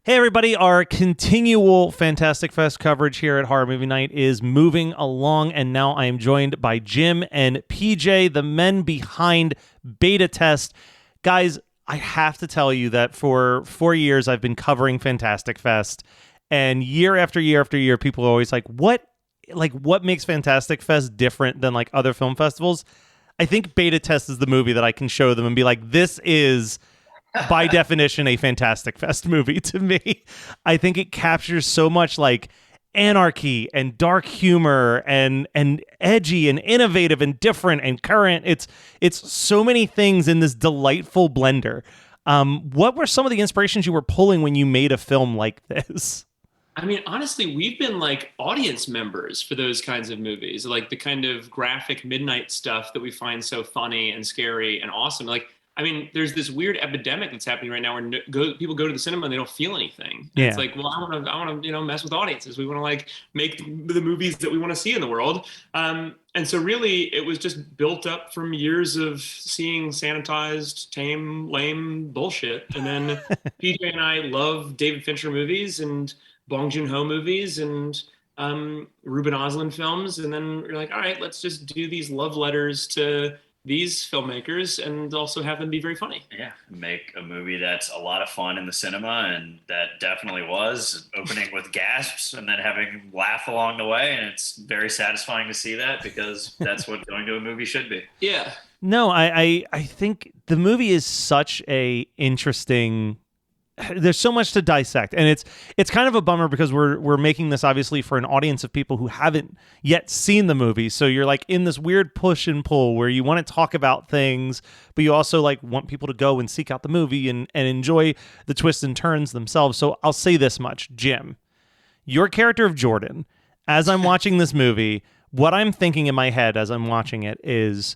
Hey everybody, our continual Fantastic Fest coverage here at Horror Movie Night is moving along, and now I am joined by Jim and PJ, the men behind Beta Test. Guys, I have to tell you that for 4 years I've been covering Fantastic Fest, and year after year after year, people are always like, what makes Fantastic Fest different than like other film festivals? I think Beta Test is the movie that I can show them and be like, this is by definition a Fantastic Fest movie to me. I think it captures so much like anarchy and dark humor and edgy and innovative and different and current. It's so many things in this delightful blender. What were some of the inspirations you were pulling when you made a film like this? I mean, honestly, we've been like audience members for those kinds of movies, like the kind of graphic midnight stuff that we find so funny and scary and awesome. Like, I mean, there's this weird epidemic that's happening right now where people go to the cinema and they don't feel anything. Yeah. It's like, well, I want to, mess with audiences. We want to like make the movies that we want to see in the world. And so really it was just built up from years of seeing sanitized, tame, lame bullshit. And then PJ and I love David Fincher movies and Bong Joon-ho movies and Ruben Östlund films. And then we're like, all right, let's just do these love letters to these filmmakers and also have them be very funny. Yeah, make a movie that's a lot of fun in the cinema, and that definitely was, opening with gasps and then having laugh along the way, and it's very satisfying to see that because that's what going to a movie should be. Yeah. No, I think the movie is such a interesting. There's so much to dissect, and it's kind of a bummer because we're making this obviously for an audience of people who haven't yet seen the movie. So you're like in this weird push and pull where you want to talk about things, but you also like want people to go and seek out the movie and enjoy the twists and turns themselves. So I'll say this much, Jim, your character of Jordan, as I'm watching this movie, what I'm thinking in my head as I'm watching it is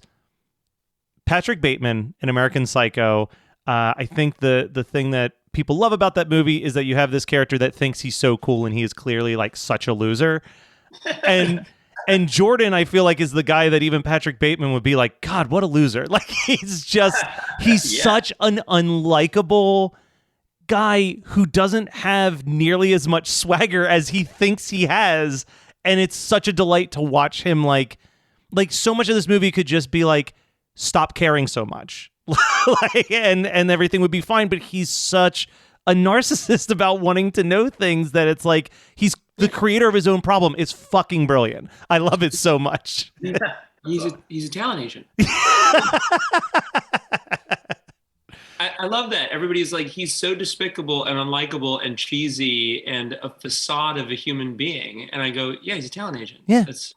Patrick Bateman in American Psycho. I think the thing that people love about that movie is that you have this character that thinks he's so cool and he is clearly like such a loser. And Jordan, I feel like, is the guy that even Patrick Bateman would be like, God, what a loser. Like he's yeah. Such an unlikable guy who doesn't have nearly as much swagger as he thinks he has. And it's such a delight to watch him like so much of this movie could just be like, stop caring so much. and everything would be fine, but he's such a narcissist about wanting to know things that it's like he's the creator of his own problem. It's fucking brilliant. I love it so much. Yeah, he's a talent agent. I love that. Everybody's like, he's so despicable and unlikable and cheesy and a facade of a human being. And I go, yeah, he's a talent agent. Yeah. It's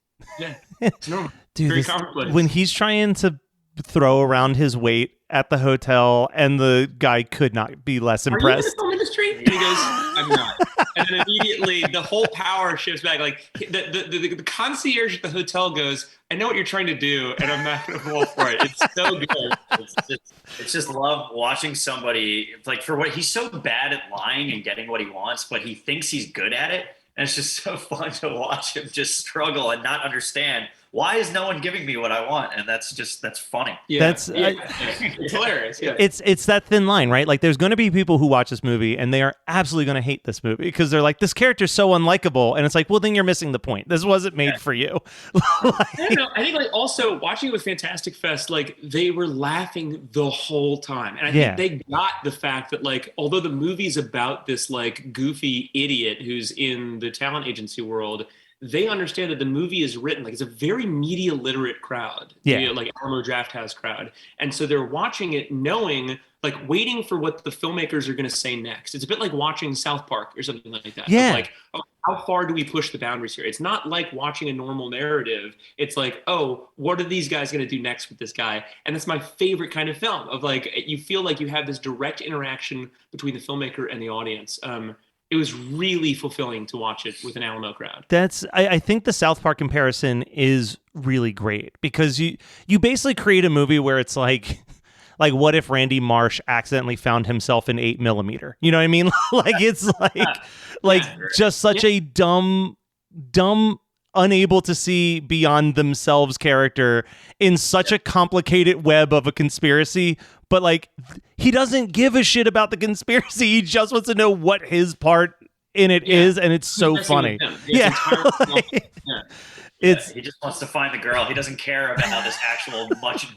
normal. Dude, very commonplace. When he's trying to throw around his weight at the hotel and the guy could not be less impressed. Are you in the film industry? And he goes, I'm not. And then immediately the whole power shifts back. Like the concierge at the hotel goes, I know what you're trying to do and I'm not going to fall for it. It's so good. It's just love watching somebody, like, for what he's so bad at lying and getting what he wants, but he thinks he's good at it. And it's just so fun to watch him just struggle and not understand, why is no one giving me what I want? And that's funny. Yeah. It's hilarious. Yeah. It's that thin line, right? Like there's going to be people who watch this movie and they are absolutely going to hate this movie because they're like, this character's so unlikable. And it's like, well, then you're missing the point. This wasn't made for you. I don't know. I think like also watching it with Fantastic Fest, like they were laughing the whole time. And I think they got the fact that like, although the movie's about this like goofy idiot who's in the talent agency world, they understand that the movie is written like it's a very media literate crowd, like Alamo Drafthouse crowd, and so they're watching it knowing, like waiting for what the filmmakers are going to say next. It's a bit like watching South Park or something like that. Yeah. Like, oh, how far do we push the boundaries here? It's not like watching a normal narrative. It's like, oh, what are these guys going to do next with this guy? And that's my favorite kind of film. Of like, you feel like you have this direct interaction between the filmmaker and the audience. It was really fulfilling to watch it with an Alamo crowd. I think the South Park comparison is really great because you basically create a movie where it's like what if Randy Marsh accidentally found himself in 8mm? You know what I mean? Like it's like just such a dumb unable to see beyond themselves character in such a complicated web of a conspiracy, but like he doesn't give a shit about the conspiracy. He just wants to know what his part in it is, and it's so funny. Yeah. He just wants to find the girl. He doesn't care about this actual much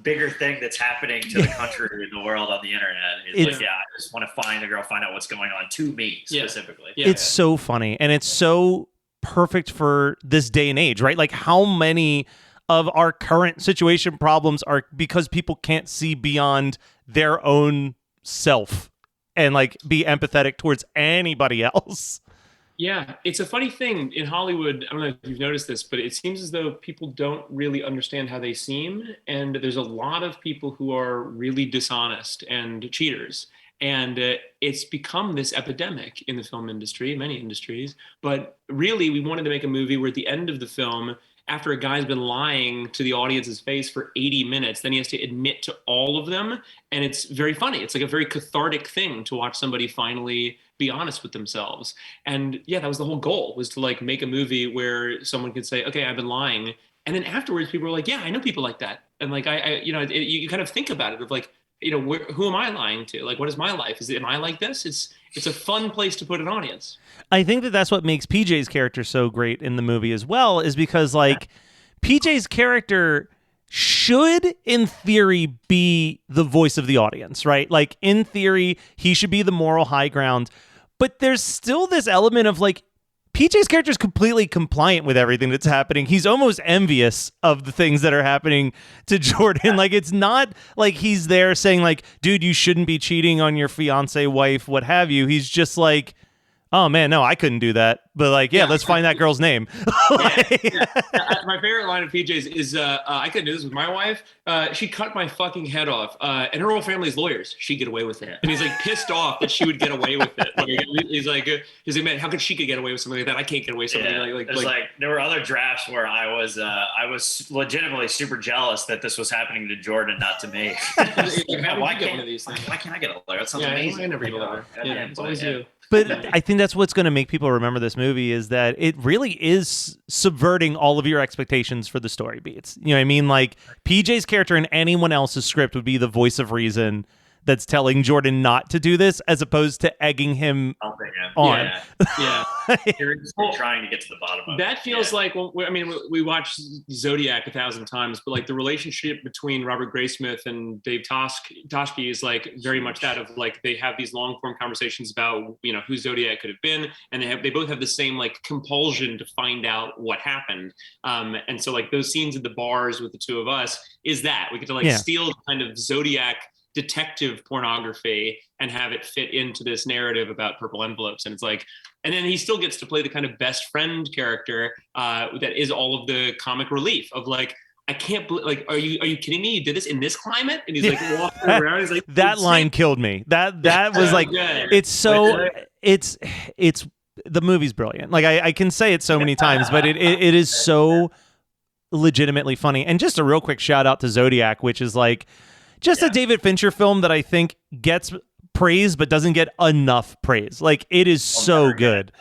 bigger thing that's happening to the country and the world on the internet. He's like, I just want to find the girl, find out what's going on to me specifically. It's so funny, and it's so perfect for this day and age, right? Like how many of our current situation problems are because people can't see beyond their own self and like be empathetic towards anybody else. Yeah, it's a funny thing in Hollywood. I don't know if you've noticed this, but it seems as though people don't really understand how they seem. And there's a lot of people who are really dishonest and cheaters. And it's become this epidemic in the film industry, many industries. But really, we wanted to make a movie where at the end of the film, after a guy's been lying to the audience's face for 80 minutes, then he has to admit to all of them. And it's very funny. It's like a very cathartic thing to watch somebody finally be honest with themselves. And yeah, that was the whole goal, was to like make a movie where someone could say, okay, I've been lying. And then afterwards, people were like, yeah, I know people like that. And like, you kind of think about it of like, who am I lying to? Like, what is my life? Am I like this? It's a fun place to put an audience. I think that's what makes PJ's character so great in the movie as well, is because like PJ's character should, in theory, be the voice of the audience, right? Like in theory, he should be the moral high ground, but there's still this element of like, PJ's character is completely compliant with everything that's happening. He's almost envious of the things that are happening to Jordan. Like, it's not like he's there saying like, dude, you shouldn't be cheating on your fiance, wife, what have you. He's just like, oh man, no, I couldn't do that. But like, let's find that girl's name. My favorite line of PJ's is, I couldn't do this with my wife. She cut my fucking head off. And her whole family's lawyers. She'd get away with it. And he's like pissed off that she would get away with it. He's like, man, how could she get away with something like that? I can't get away with something like there were other drafts where I was legitimately super jealous that this was happening to Jordan, not to me. Why can't I get a lawyer? That sounds amazing. I never get a lawyer. It's always you. But I think that's what's going to make people remember this movie, is that it really is subverting all of your expectations for the story beats. You know what I mean? Like PJ's character in anyone else's script would be the voice of reason that's telling Jordan not to do this, as opposed to egging him on. Yeah. You're trying to get to the bottom of it. That feels like, we watched Zodiac 1,000 times, but like the relationship between Robert Graysmith and Dave Toshke is like very much that of like, they have these long form conversations about, who Zodiac could have been. And they both have the same like compulsion to find out what happened. And so like those scenes at the bars with the two of us is that we get to like steal kind of Zodiac detective pornography and have it fit into this narrative about purple envelopes. And it's like, and then he still gets to play the kind of best friend character that is all of the comic relief of like, I can't believe, like, are you kidding me? You did this in this climate? And he's like walking around. He's like, that line killed me. That was like, it's so, it's the movie's brilliant. Like I can say it so many times, but it is so legitimately funny. And just a real quick shout out to Zodiac, which is like, just a David Fincher film that I think gets praise but doesn't get enough praise. Like, it is so good.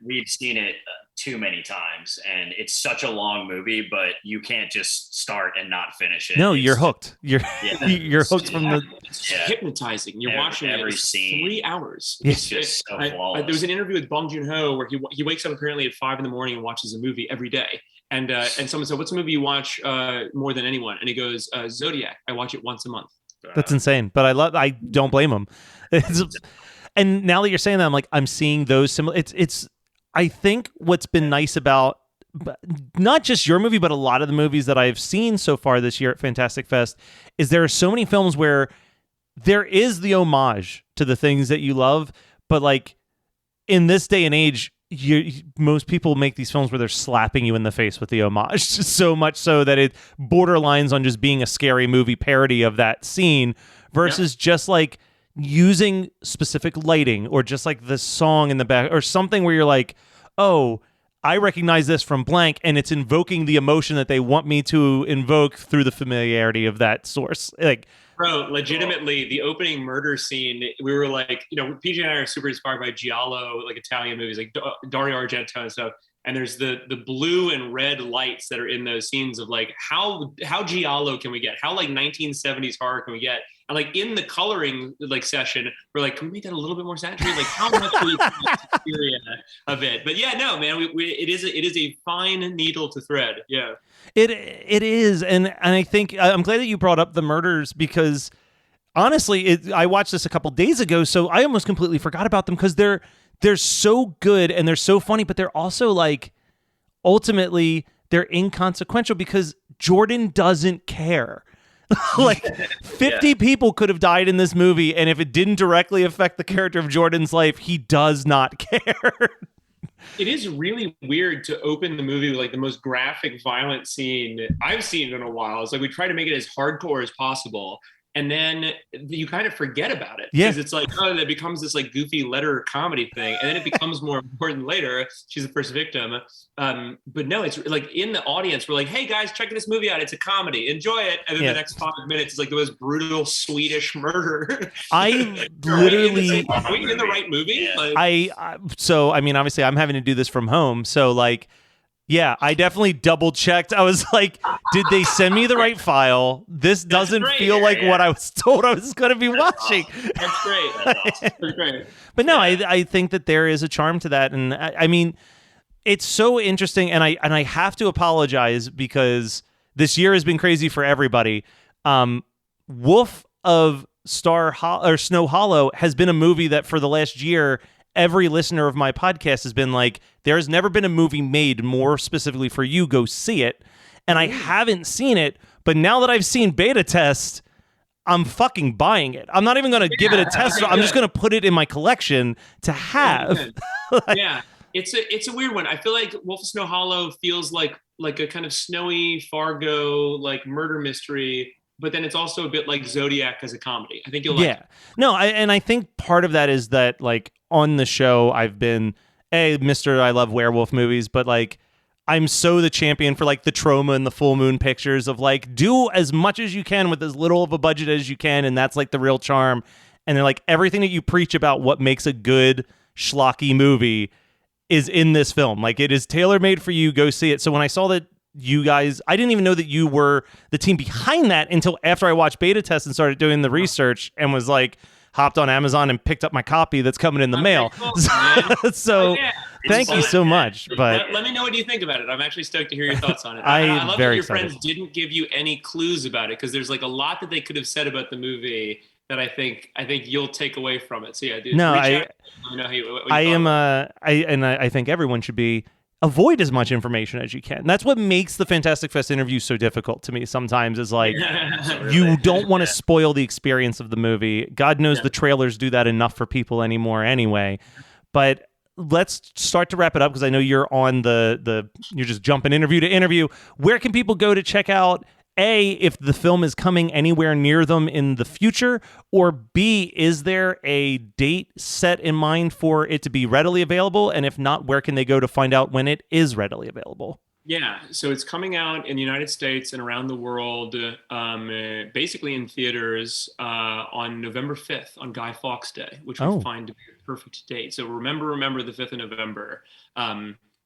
We've seen it too many times, and it's such a long movie, but you can't just start and not finish it. No, you're hooked. You're hooked from the... It's hypnotizing. You're watching every scene. 3 hours. It's just so flawless. There was an interview with Bong Joon-ho where he wakes up apparently at 5 a.m. and watches a movie every day. And someone said, what's a movie you watch more than anyone? And he goes, Zodiac. I watch it once a month. That's insane. But I don't blame him. And now that you're saying that, I'm like, I'm seeing those similar. It's I think what's been nice about not just your movie, but a lot of the movies that I've seen so far this year at Fantastic Fest is there are so many films where there is the homage to the things that you love. But like in this day and age, most people make these films where they're slapping you in the face with the homage, so much so that it borderlines on just being a scary movie parody of that scene versus just like using specific lighting or just like the song in the back or something where you're like, oh, I recognize this from blank, and it's invoking the emotion that they want me to invoke through the familiarity of that source. Like, bro, legitimately, the opening murder scene, we were like, PJ and I are super inspired by Giallo, like Italian movies, like Dario Argento and stuff. And there's the blue and red lights that are in those scenes of like how giallo can we get? How like 1970s horror can we get? And like in the coloring like session, we're like, can we make that a little bit more saturated? Like how much do we of it? But yeah, no, man, it is a fine needle to thread. Yeah, it is, and I think I'm glad that you brought up the murders because honestly, I watched this a couple days ago, so I almost completely forgot about them because they're so good and they're so funny, but they're also like ultimately they're inconsequential because Jordan doesn't care. Like 50 people could have died in this movie, and if it didn't directly affect the character of Jordan's life, he does not care. It is really weird to open the movie with like the most graphic, violent scene I've seen in a while. It's like we try to make it as hardcore as possible. And then you kind of forget about it because it's like, oh, it becomes this like goofy letter comedy thing. And then it becomes more important later. She's the first victim. But no, it's like in the audience, we're like, hey guys, check this movie out. It's a comedy. Enjoy it. And then the next 5 minutes is like the most brutal Swedish murder. I literally... Are we in the right movie? So, I mean, obviously I'm having to do this from home. So like, yeah, I definitely double checked. I was like, did they send me the right file? This doesn't feel like what I was told I was going to be watching. Awesome. That's great. That's great. But no, I think that there is a charm to that. And I mean, it's so interesting. And I have to apologize because this year has been crazy for everybody. Wolf of Snow Hollow has been a movie that for the last year, every listener of my podcast has been like, there's never been a movie made more specifically for you. Go see it. And I haven't seen it, but now that I've seen Beta Test, I'm fucking buying it. I'm not even going to give it a test. I'm just going to put it in my collection to have. Yeah. It's a weird one. I feel like Wolf of Snow Hollow feels like a kind of snowy Fargo, like murder mystery. But then it's also a bit like Zodiac as a comedy. I think you'll like it. No, I think part of that is that like on the show I've been Mr. I love werewolf movies, but like I'm so the champion for like the Trauma and the Full Moon pictures of like do as much as you can with as little of a budget as you can, and that's like the real charm. And they're like everything that you preach about what makes a good schlocky movie is in this film. Like it is tailor-made for you. Go see it. So when I saw that you guys, I didn't even know that you were the team behind that until after I watched Beta Test and started doing the research and was like, hopped on Amazon and picked up my copy that's coming in the mail. Cool, so thank you so much. But let me know what you think about it. I'm actually stoked to hear your thoughts on it. I love that your friends didn't give you any clues about it because there's like a lot that they could have said about the movie that I think you'll take away from it. So yeah, dude. No, I think everyone should be. Avoid as much information as you can. That's what makes the Fantastic Fest interview so difficult to me sometimes is like, you don't want to spoil the experience of the movie. God knows the trailers do that enough for people anymore anyway. But let's start to wrap it up because I know you're on you're just jumping interview to interview. Where can people go to check out A, if the film is coming anywhere near them in the future, or B, is there a date set in mind for it to be readily available? And if not, where can they go to find out when it is readily available? Yeah, so it's coming out in the United States and around the world, basically in theaters on November 5th, on Guy Fawkes Day, which we find to be a perfect date. So remember the 5th of November.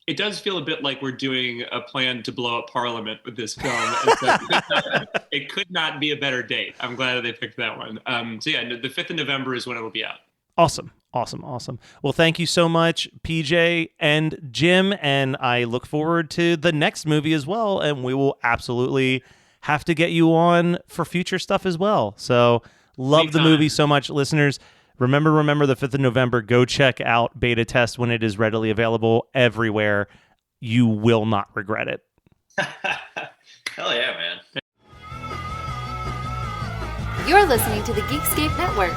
It does feel a bit like we're doing a plan to blow up Parliament with this film. It could not be a better date. I'm glad that they picked that one. So yeah, the 5th of November is when it will be out. Awesome. Well, thank you so much, PJ and Jim, and I look forward to the next movie as well, and we will absolutely have to get you on for future stuff as well. So love the movie so much, listeners. Remember the 5th of November. Go check out Beta Test when it is readily available everywhere. You will not regret it. Hell yeah, man. You're listening to the Geekscape Network.